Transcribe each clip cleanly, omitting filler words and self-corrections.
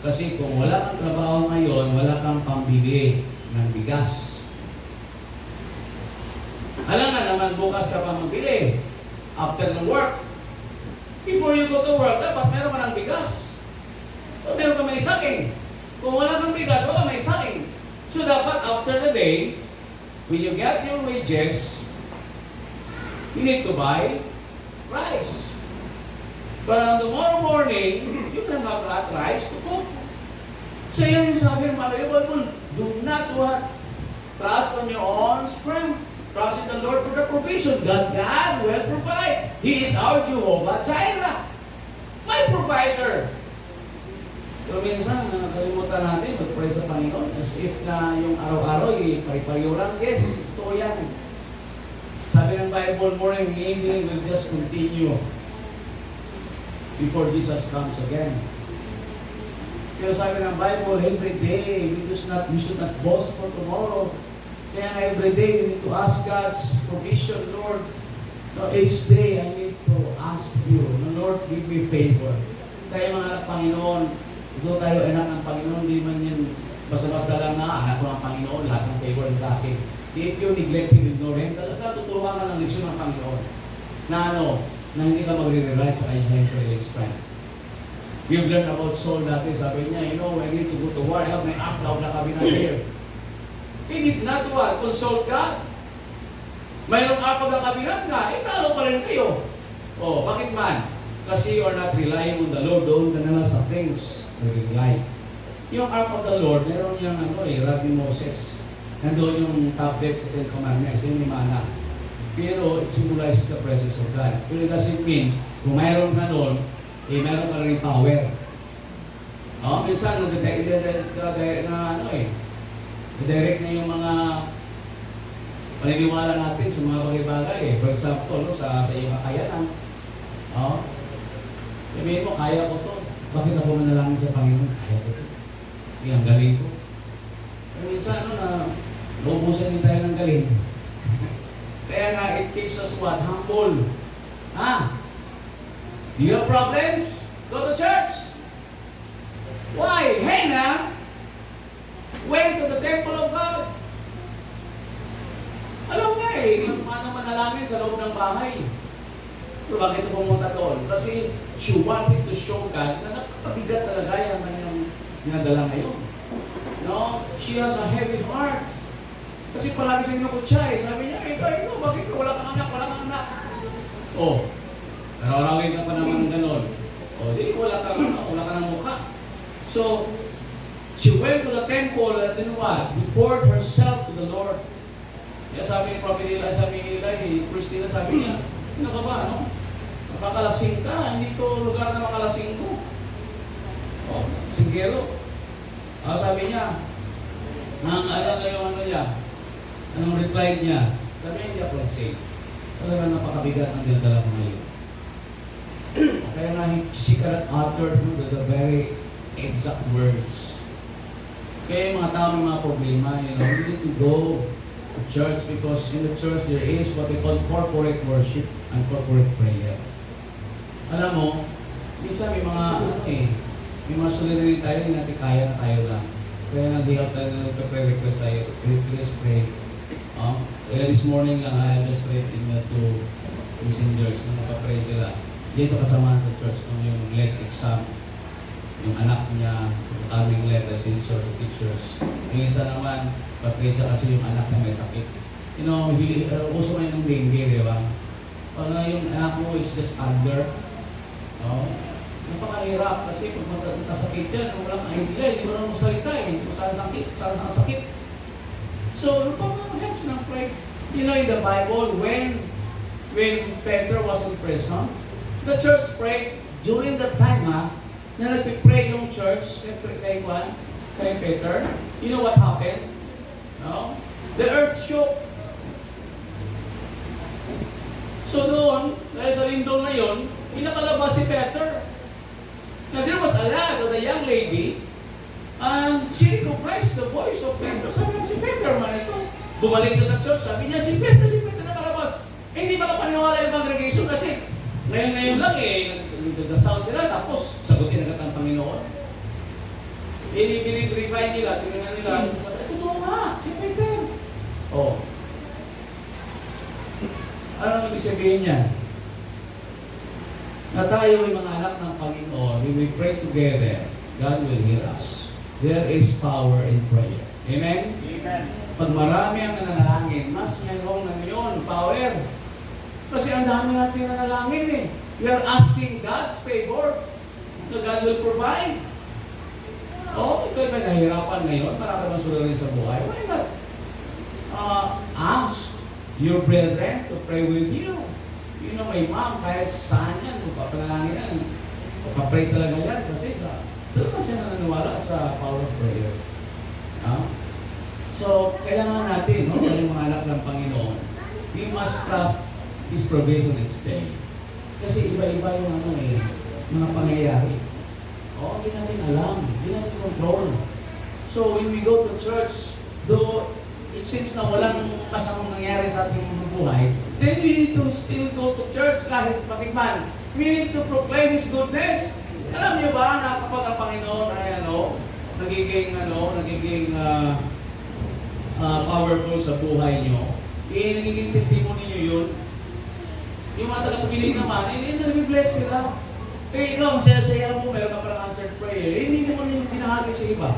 Kasi kung wala kang trabaho ngayon, wala kang pambili ng bigas. Alam nga naman, bukas ka pa magbili. After ng work. Before you go to work, dapat meron ka ng bigas. So, meron ka may saging. Kung wala kang bigas, wala may saging. So, dapat after the day, when you get your wages, you need to buy rice. But tomorrow morning, you can have that rice to cook. So yan yung sabi ng Bible, do not trust on your own strength. Trust in the Lord for the provision. God will provide. He is our Jehovah Jireh. My provider. Pero minsan, nakalimutan natin, mag-pray sa Panginoon as if na yung araw-araw, pari-pariyurang. Yes, ito yan. Sabi ng Bible, morning and evening will just continue before Jesus comes again. Pero sabi ng Bible, every day, we should not boast for tomorrow. Kaya every day, we need to ask God's provision, Lord. No, each day, I need to ask you, Lord, give me favor. Kaya mga anak Panginoon, ito tayo anak ng Panginoon, hindi man yan basta-basta lang na anak ko ng Panginoon, lahat ng favor sa akin. If you neglect him, ignore him, talaga tuturuan ka ng leksyon ng Panginoon. Na hindi ka magre-rely sa kanyang strength. We've learned about Saul dati, sabi niya, I need to go to war, I have my upload na cabinet here. He did not consult God. Mayroong upload na cabinet ka, talo pa rin kayo. Bakit man? Kasi you are not relying on the Lord, doon ka na lang sa things you rely. Yung Ark of the Lord, meron yung Rod ni Moses. Nandoon yung tablet sa Ten Commandments, yung limana. Pero it symbolizes the presence of God. Pero it doesn't mean, kung mayroon ka noon, mayroon ka rin power. Minsan, direct na yung mga paniniwala natin sa mga bagay-bagay. For example, sa iyong kakayanan. Sabihin mo, kaya ko to. Bakit ako manalangin sa Panginoon? Kaya ko to. Ang galing ko. Pero minsan, naubusan din tayo ng galing. Kaya nga, it keeps us what? Humble. Do you have problems? Go to church. Why? Hannah went to the temple of God. Alam nga paano manalangin sa loob ng bahay. Pero bakit sa pumunta doon? Kasi she wanted to show God na nakapabigat talaga yung kanyang ginadala ngayon. She has a heavy heart. Kasi palagi sa inyo siya sabi niya, bakit ka wala kang anak? Narawawin ka pa naman ng ganon. Di wala ka ng mukha. So, she went to the temple and then what? He poured herself to the Lord. Kaya sabi ni Prophet Eli, Christina, sabi niya, ano ka ba, Makakalasing ka, hindi ko lugar na makalasing ko. Singgero. Sabi niya, anong reply niya? Sabi niya, hindi ako nag-save. Talaga napakabigat ang dinadala ko ngayon. Kaya nga, she cannot utter the very exact words. Kaya yung mga tao ng mga problema, you need to go to church because in the church there is what we call corporate worship and corporate prayer. Alam mo, minsan may mga may mga solidarity tayo, hindi natin kaya na tayo lang. Kaya nag-help tayo na nagpa-pray-request tayo. Please pray. This morning lang, I just read in the two messengers na nagpa-pray sila. Dito kasamahan sa church yung let exam. Yung anak niya, coming letter, sensors, teachers. Yung isa naman, pa-pray siya kasi yung anak niya may sakit. Uso ngayon ng dengue, di ba? Pag yung anak mo is just under, napakahirap kasi pag magkasakit yan, walang idea, hindi mo na magsalita hindi mo saan sakit. So, helps ng pray. In the Bible, when Peter was in prison, the church prayed during the time na nagpipray yung church kay Peter. You know what happened? The earth shook. So doon, dahil sa lindol na yun, inakalabas si Peter. Now there was a lad or a young lady, and she recognized the voice of Peter. Sabi niya, si Peter man ito. Bumalik siya sa church, sabi niya, si Peter nakalabas. Hindi makapaniwala yung congregation kasi ngayon lang nagdasal sila, tapos sagutin agad ang Panginoon. Binibirify nila, tingnan nila, sabi, totoo nga, si Peter. Oh. Ano ibig sabihin niya? Na tayo ay mga anak ng Panginoon, when we pray together, God will hear us. There is power in prayer. Amen? Amen. Pag marami ang nanalangin, mas mayroong na ngayon power. Kasi ang dami natin nanalangin eh. We are asking God's favor. So God will provide. Oh, ikaw ba nahihirapan ngayon? Marami bang sularin sa buhay? Why not? Ask your brethren to pray with you. You know, may mom, kahit saan yan, kung papanalangin yan, papapray talaga yan, kasi saan siya nananiwala sa power of prayer. So, kailangan natin, no, kayong mga anak ng Panginoon, we must trust His provision each day. Kasi iba-iba yung mga pangyayari. Hindi natin alam, hindi natin control. So, when we go to church, though it seems na walang masamang nangyari sa ating buhay, then we need to still go to church kahit patikman. We need to proclaim His goodness. Alam niyo ba na kapag ang Panginoon ay nagiging powerful sa buhay niyo, nagiging testimony niyo yun. Yung mga tagapagilig naman, nag-bless sila. Kaya ikaw, ang saya-saya mo, meron ka parang answered prayer, hindi mo yung pinahagi sa iba.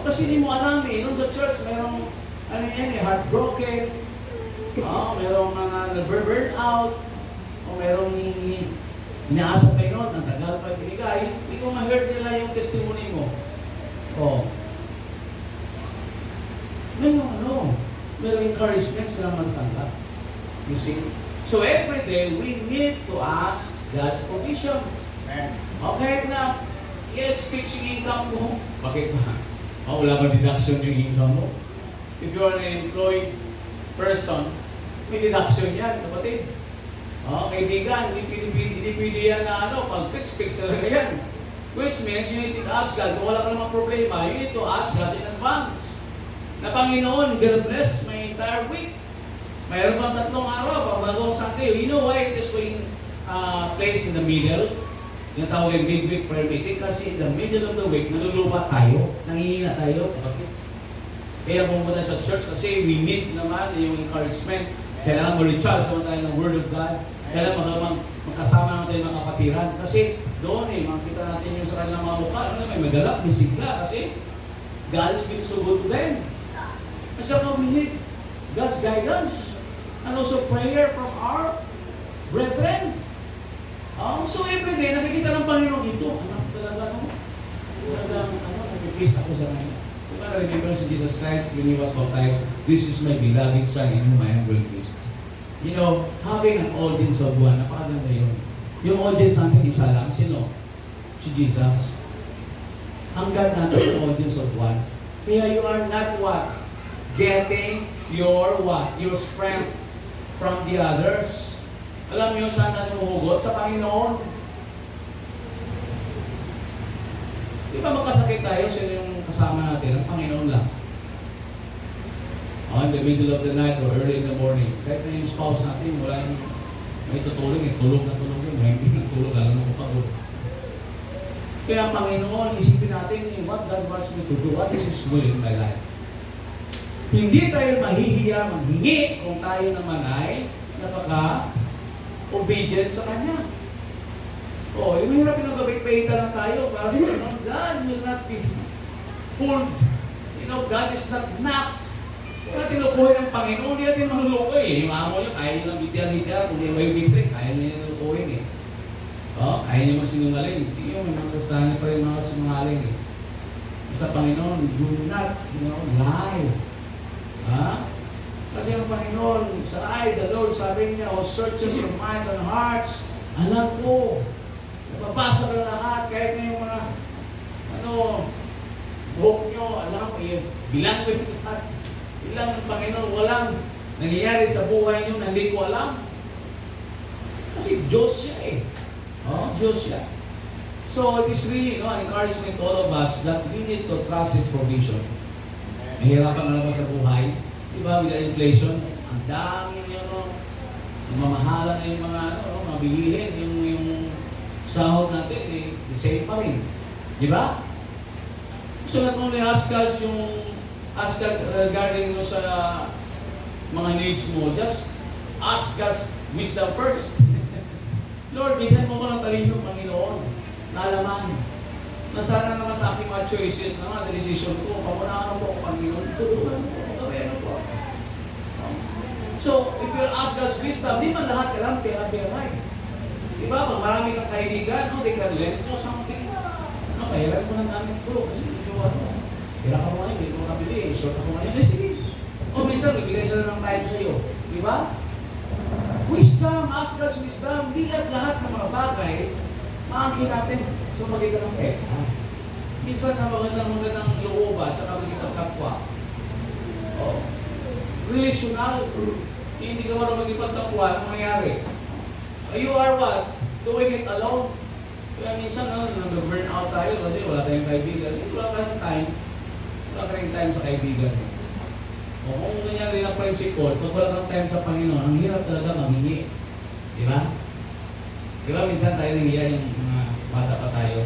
Kasi hindi mo alam nung sa church, merong, heartbroken, merong mga na-burn out, o merong inaasa pa yun, ang tagal pa binigay, hindi ko ma-heard nila yung testimony mo. Merong encouragement silang magtanggap. You see? So every day, we need to ask God's provision. Okay na, yes, fixing income mo. Bakit ba? Wala ba deduction yung income mo? If you're an employed person, may deduction yan, kapatid. Kaibigan, hindi pwede yan na pag-fix talaga yan. Which means, you need to ask God, kung wala ka namang problema, you need to ask God in advance. Na Panginoon, God bless my entire week. Mayroon bang 3 araw, bagong Sunday. You know why it is being placed in the middle? Yung tawag yung midweek prayer meeting. Kasi in the middle of the week, nalulupa tayo, nangihina tayo. Kaya pumunta sa church kasi we need naman yung encouragement. Kailangan ma-recharge naman tayo ng Word of God. Kailangan magkasama naman tayo mga kapatiran. Kasi doon makikita natin yung sa kanilang mga mukha. May magalap, may sigla. Kasi God is been so good to them. Kasi we need God's guidance. And also prayer from our brethren. So every day, nakikita ng Panginoon dito. Nag-please ako sa kanya. Kung remember si Jesus Christ when He was baptized, this is my beloved Son in whom I am well pleased. You know, having an audience of one, napakaganda yun. Yung audience natin isa lang, sino? Si Jesus. Hanggang natin yung audience of one. Kaya you are not what? Getting your what? Your strength from the others. Alam niyo saan natin mahugot? Sa Panginoon. Di ba magkasakit tayo, sino yung kasama natin? Ang Panginoon lang. In the middle of the night or early in the morning, kahit na yung spouse natin, wala yung may tutulong, tulog na tulog yun, hindi na tulog, alam mo pagod. Kaya ang Panginoon, isipin natin, what God wants me to do, what is His will in my life. Hindi tayo mahihiya, manghingi kung tayo naman ay napaka-obedient sa Kanya. Yung mahirap yung gabit-pahita lang tayo, para God will not be fooled. God is not mocked. Kung natin lukuhin ng Panginoon, hindi natin malulukoy. Yung amo niya, kaya niya lang bitiyan-bitiyan, kung di may bitrik, kaya niya lukuhin kaya niya magsinungaling. Hindi yung mga kastahan niya pa rin mga sinungaling Sa Panginoon, do not lie. Kasi ang Panginoon, the Lord, sabi niya, searches your minds and hearts. Alam ko, napapasa ka lahat, kahit na yung mga, buhok nyo, alam ko, bilang ko yung lahat. Bilang ng Panginoon, walang nangyayari sa buhay nyo na hindi ko alam. Kasi Diyos siya Diyos siya. So, it is really an encouragement to all of us that we need to trust His provision. Nahihirapan na naman sa buhay. Diba, with the inflation, ang dami mamahala na yung mga mabilihin, yung sahod natin, the same pa rin. Diba? So not only ask us regarding sa mga needs mo, just ask us wisdom first. Lord, bigyan mo ko ng talino, Panginoon, na alaman, na sana naman sa aking mga choices, sa decision ko, pamunahan mo ako, Panginoon, tulungan mo, gawin po. So, if you'll ask us wisdom, di man lahat kailangan pera-peray. Diba, pag marami kang kaibigan, they can lend you something. Kailan mo ng aming tulong, kasi medyo pera ka mo ngayon, hindi mo nabili, short ako ngayon, sige. O minsan, bibigay sila ng time sa iyo. Diba? Wisdom, ask God's wisdom, di lahat ng mga bagay, maangkin natin. So, magiging ng pera. Minsan sa magandang looban, sa magiging kapwa. Relational. Hindi ka marunong maging pagkapwa, ano mangyari? You are what? Doing it alone. Kaya minsan, nag-burn out tayo kasi wala tayong kaibigan. Wala tayong time. Wala tayong time sa kaibigan. O kung ganyan rin ang principle, pag wala kang time sa Panginoon, ang hirap talaga manghingi. Di ba? Di ba minsan tayo nahiya yung mga bata pa tayo?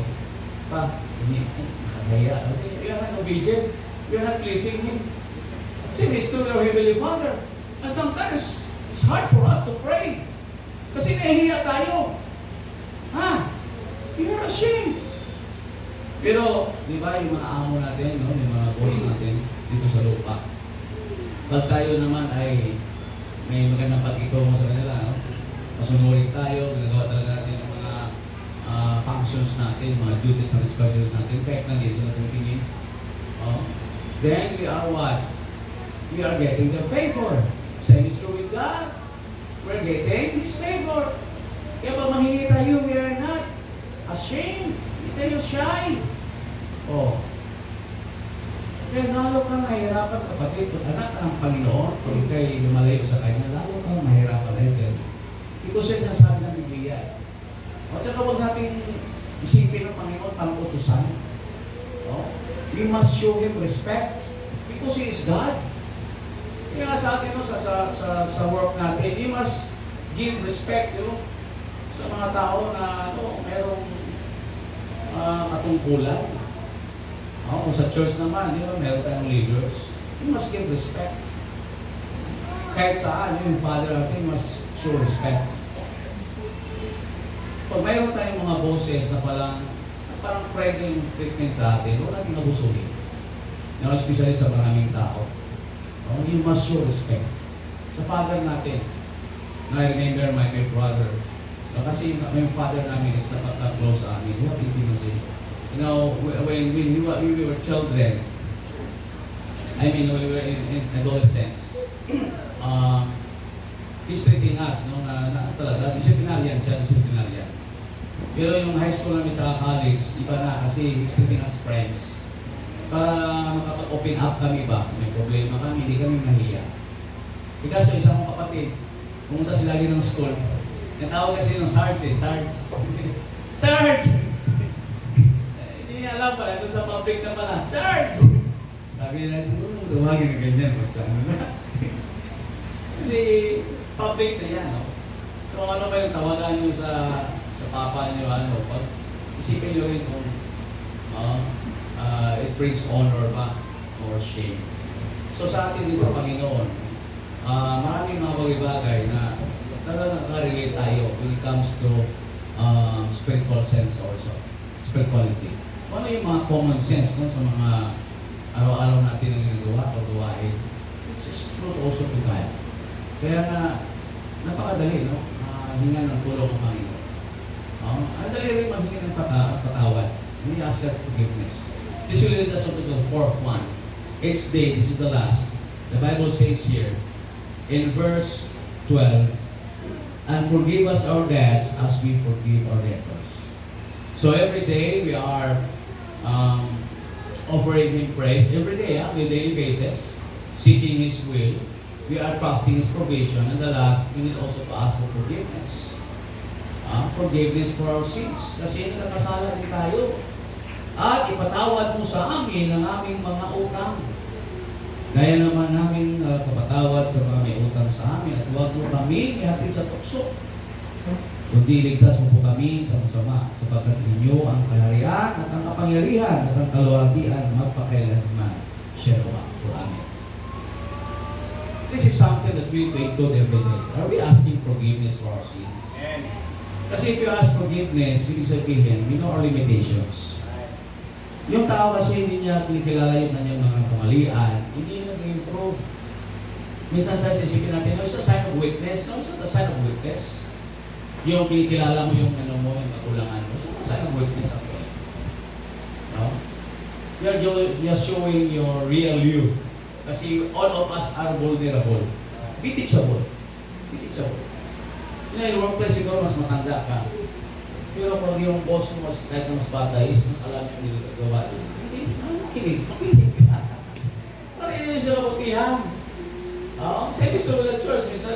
Hindi. Nakakaya. Kasi we are not obedient. We are not pleasing Him. Kasi we still our Heavenly Father. And sometimes, it's hard for us to pray. Kasi nahihiya tayo. We are ashamed. Pero, di ba, yung mga amo natin, no? Yung mga boss natin dito sa lupa. Pag tayo naman ay may magandang pag-ikaw sa kanila, no? Masunurin tayo, ginagawa talaga natin yung mga functions natin, mga duties and responsibilities natin, kahit na hindi sila tingin. Then we are what? We are getting the favor. Same is true with God. We're getting His favor. Kaya pag manghingi tayo, we are not ashamed. Hindi tayo shy. Kaya lalo kang mahirapan, kapatid, kung anak ng Panginoon, kung ikaw'y lumalayo sa Kanya, lalo kang mahirapan natin. Because yun ang sabi ng Biblia. At saka huwag natin isipin ng Panginoon pang-utusan. We must show Him respect because He is God. Kaya nga sa atin, sa work natin, we must give respect sa mga tao na merong katungkulan. Kung sa church naman, meron tayong leaders. We must give respect. Kahit saan, yung Father natin must show respect. Pag mayroon tayong mga bosses na parang friendly treatment sa atin, huwag natin abusuhin. Especially sa maraming tao. You must show respect. Sa father natin, I remember my brother, kasi yung father namin is napaka-close sa amin. What intimacy? When we were children, when we were in adolescence, he's treating us, talaga, disciplinarian siya. Pero yung high school namin at college, iba na kasi he's treating us friends. Para makapag-open up kami ba, may problema kami, hindi kami mahiya. Kasi isang kong kapatid, pumunta sila din ng school, natawag kasi ng Sarge. Sarge! Hindi niya alam pala, doon sa public na pala, Sarge! Sabi nila, dumagin na ganyan, kasi public na yan, Kung ano ba yung tawagan nyo sa papa nyo, pag isipin nyo rin kung it brings honor ba or shame. So sa atin din sa Panginoon, maraming mga bagay na talagang nakarelate tayo when it comes to spiritual sense also, spirituality. Ano yung mga common sense sa mga araw-araw natin na ginagawa o gawain? It's just true also to God. Kaya na napakadali, hinga ng tulong ng Panginoon. Ang dali rin maghinga ng patawad. We ask God forgiveness. This will lead us to the fourth one. Each day, this is the last. The Bible says here, in verse 12, and forgive us our debts as we forgive our debtors. So every day, we are offering Him praise. Every day, on a daily basis, seeking His will. We are trusting His provision. And the last, we need also to ask for forgiveness. Forgiveness for our sins. Kasi nakasala din tayo. At ipatawad mo sa amin ang aming mga utang. Gaya naman namin kapatawad sa mga may utang sa amin. At huwag mo kami ihatid sa tukso. kundi iligtas mo po kami sa masama, sapagkat inyo ang kaharian at ang kapangyarihan at ang kaluwalhatian magpakailanman. Sherawa po. Amen. This is something that we need to include every day. Are we asking forgiveness for our sins? Kasi if you ask forgiveness, ibig sabihin, we know our limitations. Yung tao kasi hindi niya kinikilala yung kanyang mga kamalian, hindi niya nag-improve. Minsan sa isipin natin, no, it's a sign of weakness. No, it's not a sign of weakness. Yung kinikilala mo yung ano mo, yung kakulangan mo, it's not a sign of weakness actually. No? You're showing your real you. Kasi all of us are vulnerable. Be teachable. Be teachable. Yung workplace siguro mas matanda ka. Pero pag yung boss mo kahit mas bata is, mas alam yung nilagawa din. Hindi, makinig ka. Parang yun yung siya kabutihan. Sa episode ng church, minsan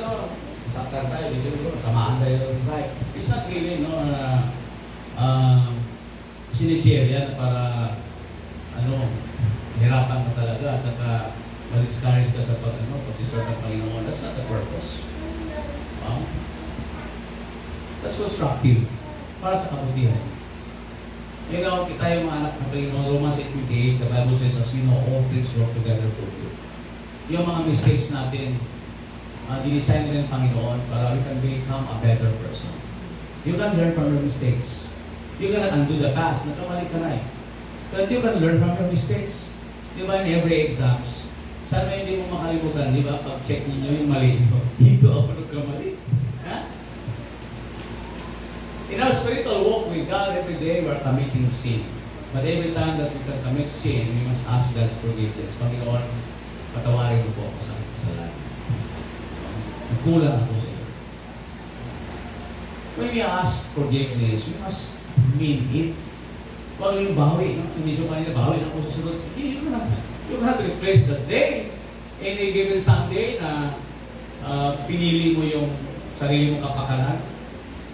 saktan tayo, minsan tamaan tayo ng side. It's not really, sinishare yan para, hirapan ka talaga at saka ma-discourage ka sa pag-serve ng Panginoon. That's not the purpose. That's constructive. Para sa kabutihan. Kita yung mga anak ng Panginoon, Romans 8:28, the Bible says, as you know, all things work together for good. Yung mga mistakes natin, dinesign nila ng Panginoon para we can become a better person. You can learn from your mistakes. You cannot undo the past. Nakamali ka na eh. But you can learn from your mistakes. Di ba, in every exams, sana hindi mo makalimutan, di ba, pag-check ninyo yung mali nyo. Dito ako nagkamali. Ha? In our spiritual walk with God, every day we are committing sin. But every time that we can commit sin, we must ask God's forgiveness. Panginoon, patawarin mo po ako sa aking kasalanan. Nagkulang ako sa iyo. When we ask forgiveness, we must mean it. Huwag yung bawi. Hindi siya kanina, bawi na ako sa sunod. Hindi mo na. You have to replace that day. Any given Sunday na pinili mo yung sarili mong kapakanan.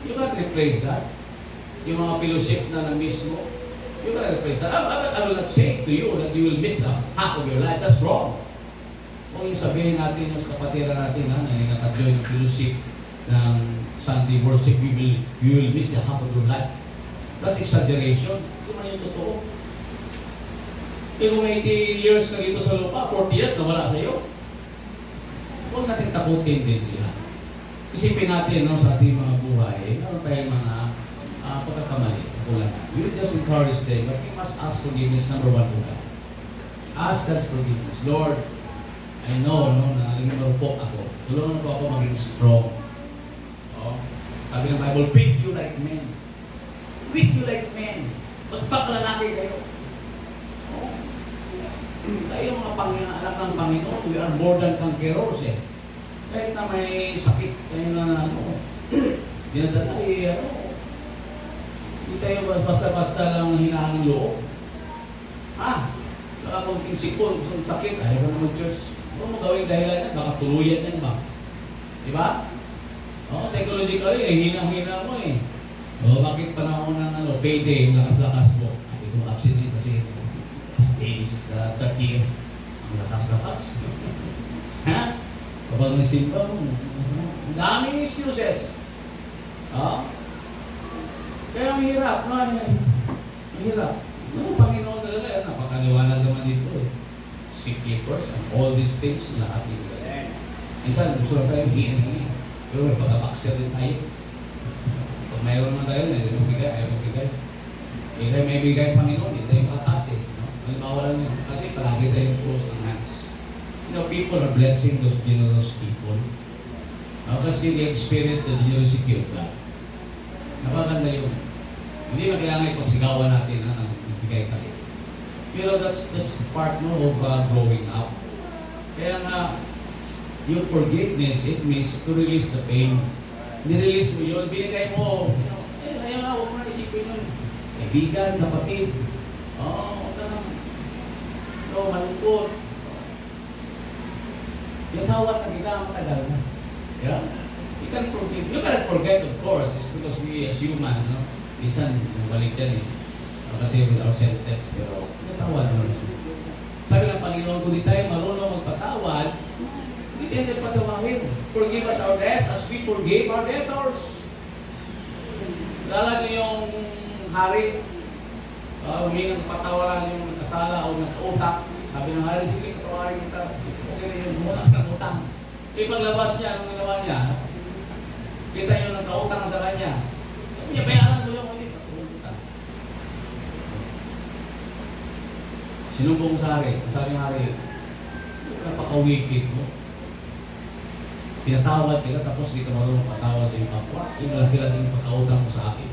You can't replace that. Yung mga fellowship na na-miss mo, you can't replace that. I will not say to you that you will miss the half of your life. That's wrong. Kung yung sabihin natin yung kapatiran natin na nakaka-join ng fellowship ng Sunday worship, you will miss the half of your life. That's exaggeration. Hindi man yung totoo. Kung 80 years ka dito sa lupa, 40 years nawala sa iyo. Huwag natin takutin din sila. Isipin natin sa ating mga buhay, meron tayong mga pagkakamali, kulangan. We will just encourage them, but we must ask forgiveness, number one po ka. Ask God's forgiveness. Lord, I know na naging marupok ako. Tulungan po ako maging strong. Sabi ng Bible, treat you like men. Treat you like men. Magpakalalaki kayo. Tayo mga anak ng Panginoon, we are more than conquerors eh. Kahit na may sakit tayo na dinadala hindi tayo basta-basta lang hinaan ng loob. Baka kung sipon, kung sakit, ayaw ka na mag-church. Huwag mo gawin dahilan yan, baka tuluyan yan ba? Diba? Psychologically, hinang-hina mo eh. Bakit panahon ng payday, lakas-lakas mo? Hindi ko absent din kasi this is the 30th. Ang lakas-lakas. Ha? Kapag nasimba mo, ang daming excuses. Kaya ang hirap, ang hirap. Panginoon talaga, napakaliwanag naman dito eh. Sick keepers, and all these things, lahat dito. Minsan, gusto na tayo hiin. Pero may pagkapakser din tayo. Pag mayroon naman tayo, hindi mo bigay, ayaw mo bigay. Hindi may bigay Panginoon, hindi tayo makatasi. Halimbawa lang yun, kasi palagi tayong close ng hands. People are blessing those generous people. Kasi they experience the generosity of God. Napaganda yun. Hindi na kailangan ipagsigawan natin na nagbigay tayo. Pero that's part of growing up. Kaya nga, yung forgiveness, it means to release the pain. Nirelease mo yun, binigay mo. Ayaw na, huwag mo na isipin yun. Kaibigan, kapatid. Huwag ka na. Malungkot. Yung tawad na kita, matagal na. Yeah? You can forgive. You cannot forget, of course. It's because we as humans, minsan, balik yan eh. Kasi with our senses, pero natawad naman siya. Sabi ng Panginoon, kung di tayo marunong magpatawad, hindi tayo patawagin. Forgive us our debts as we forgive our debtors. Lala niyo yung hari, humingi ng patawaran yung nagkasala o nagkautak. Sabi ng hari, sige, patawarin kita. Okay na yung gumawa ng utang. Paglabas niya, anong ginawa niya? Kita yung nagkautang sa kanya. Sabi niya, bayaran mo yung hindi. Utang. Sinumbong sa hari. Sabi ng hari, napaka-wicked mo. Pinatawad kita tapos di ka marunong patawad sa iyong kapwa. Inalaki-laki yung pagkautang mo sa akin.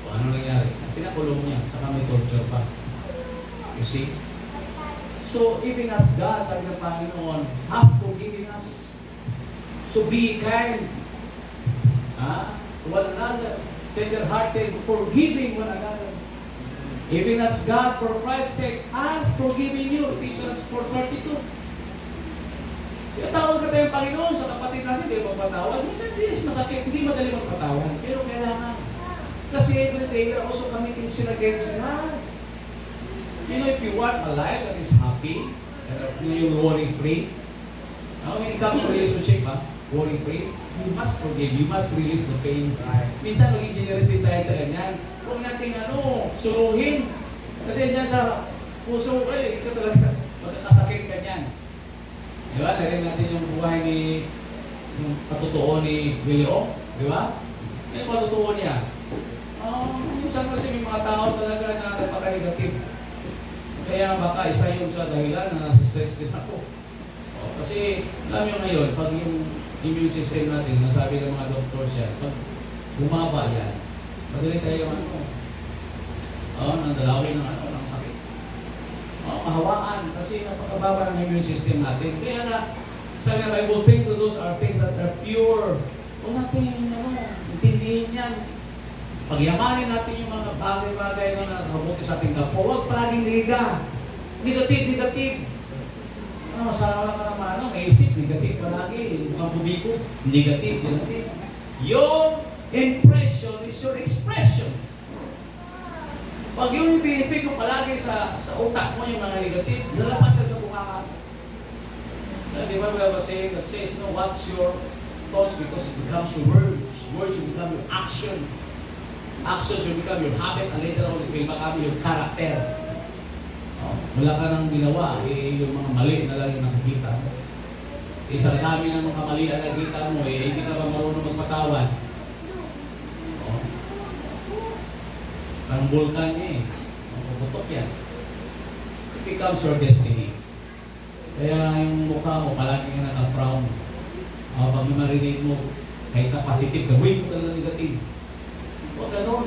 O ano nangyari? Pinakulong niya. Saka may torture pa. You see? So, even as God, sabi ng Panginoon, have forgiven us. So, be kind. One another. Tender-hearted. Forgiving one another. Even as God, for Christ's sake, have forgiven you. Ephesians 4:32. Tawag ka tayong Panginoon sa kapatid natin, hindi magpatawad. Minsan, yes, masakit, hindi madali magpatawad. Pero kailangan. Kasi every day, we're also committing sin against God. You know, if you want a life that is happy, you're worry-free, when it comes to relationship, worry-free, you must forgive, you must release the pain. Minsan, maging generous din tayo sa ganyan. Huwag natin, suruhin. Kasi dyan sa puso, ito talaga, magkakasakit ka niyan. Diba? Narinig natin yung buhay ni, yung patutuo ni Willie, di ba? Yung patutuo niya. Minsan kasi may mga tao talaga na napaka-negative. Kaya baka isa yun sa dahilan na nasa-stress din ako. Kasi alam nyo ngayon, pag yung immune system natin, nasabi ng mga doctors yan, pag bumaba yan, madali tayo nandalawin ng sakit. Mahawaan kasi napakababa ng immune system natin. Kaya na, sabi ng Bible, think to those are things that are pure. Huwag natin intindihin yan. Pagyamanin natin yung mga bagay-bagay na nakabuti sa ating kapwa. Huwag palaging negative. Masama ka naman, may isip, negative palagi. Mukhang bubiko, negative. Your impression is your expression. Pag yung pinipig mo palagi sa utak mo yung mga negative, lalabas yan sa mukha ka. Di ba we have a saying that says, what's your thoughts because it becomes your words. Words will become your action. Actions will become your habit and later on it will become your character. Wala ka nang ginawa, yung mga mali na lang yung nakikita mo. Sa dami ng mga mali na nakikita mo, hindi ka ba marunong magpatawad? Parang vulkan niya mapuputok yan. It becomes your destiny. Kaya yung mukha mo, palagi nga naka-frown. Pag marinig mo, kahit na positive, gawin mo talaga negative. Huwag ganun.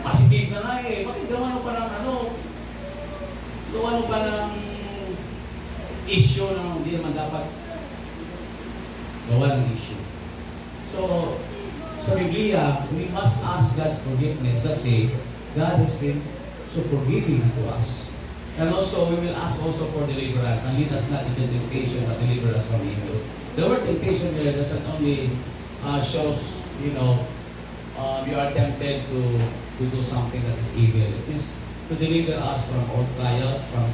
Positive na nga bakit gawa mo pa ng gawa mo pa ng issue na hindi naman dapat gawa ng issue. So, sa Biblia, we must ask God's forgiveness kasi God has been so forgiving to us. And also, we will ask also for deliverance. And lead us not into temptation, but deliver us from evil. The word temptation there doesn't only shows, you are tempted to do something that is evil. It means to deliver us from all trials, from,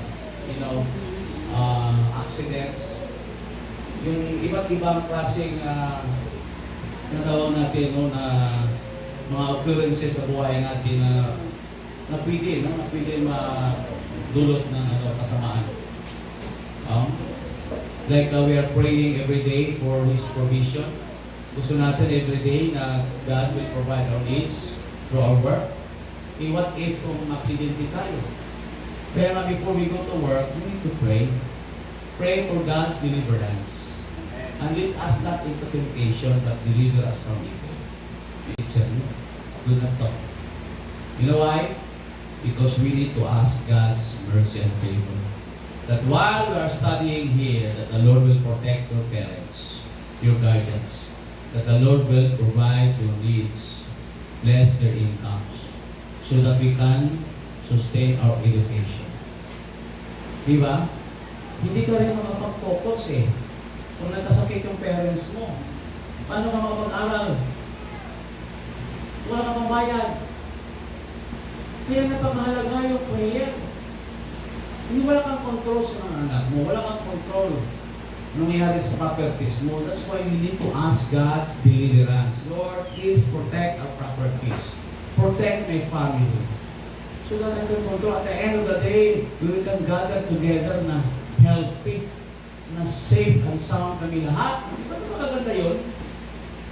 accidents. Yung iba't ibang klaseng natawag natin na mga occurrences sa buhay natin na pwede madulot ng kasamaan. Like we are praying every day for His provision. Gusto natin every day na God will provide our needs through our work. What if kung aksidente tayo? Kaya nga before we go to work, we need to pray. Pray for God's deliverance. And lead us not into temptation, but deliver us from evil. Do not talk. You know why? Because we need to ask God's mercy and favor. That while we are studying here, that the Lord will protect your parents, your guardians. That the Lord will provide your needs, bless their incomes, so that we can sustain our education. Diba? Hindi ka rin makapag-focus kung nagkasakit yung parents mo. Paano ka makapag-aral? Wala ka pang bayad. Kaya napakahalaga yung prayer. Hindi wala kang control sa mga anak mo. Wala kang control. nangyayari sa properties mo. That's why we need to ask God's deliverance. Lord, please protect our properties. Protect my family. So that I can control. At the end of the day, we can gather together na healthy, na safe and sound kami lahat. Di ba magaganda yun?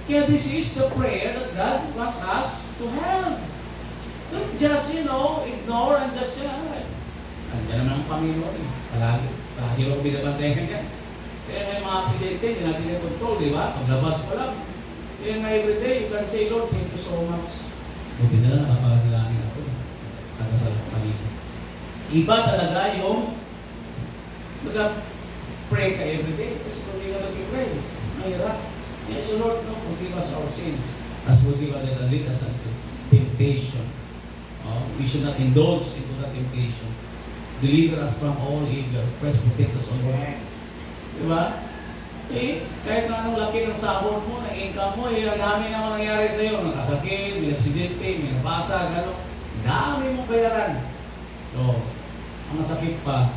Kaya this is the prayer that God wants us to have. Don't just, ignore and just, andiyan naman ang Panginoon. Palagi ako binabantayan yan. Kaya may mga aksidente, hindi natin i-control, di ba? Paglabas ko lang. Kaya nga everyday, you can say, Lord, thank you so much. Buti na lang, nakapagdalangin ako. Tagasal ko kanina. Iba talaga yung mag-pray ka everyday. Kasi kung hindi ka mag-pray, mahirap. Yes, Lord, forgive us our sins. As forgive us that lead us into temptation. We should not indulge into that temptation. Deliver us from all evil. First, protect us all. Diba? Kahit na anong laki ng sahod mo, ng income mo, ang dami naman nangyari sa'yo. Nakasakit, may aksidente, may nabasa, gano'n. Dami mong bayaran. So, ang sakit pa,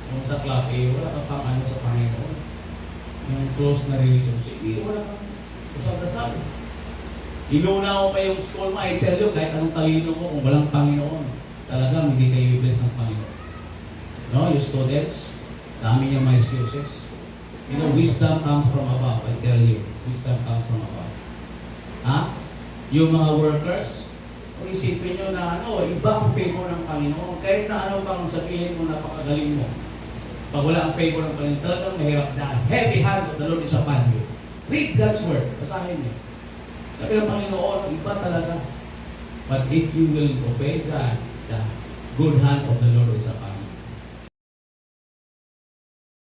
kung sa club, wala ka pang sa Panginoon. Yung close na relationship, wala kang kasal-kasal. Inuna ko pa yung school mo, I tell you, kahit anong talino mo, kung walang Panginoon, talagang hindi kayo i-bless ng Panginoon. No, you students, dami niya mga excuses. Wisdom comes from above, I tell you. Wisdom comes from above. Yung mga workers, kung isipin nyo na iba ang favor ng Panginoon. Kahit na ano pang sabihin mo, napakagaling mo. Pag wala ang favor ng Panginoon, talagang mahirap na. Heavy hand of the Lord is upon you. Read God's word. Basahin niyo. Sabi ng Panginoon, iba talaga. But if you will obey God, the good hand of the Lord is upon you.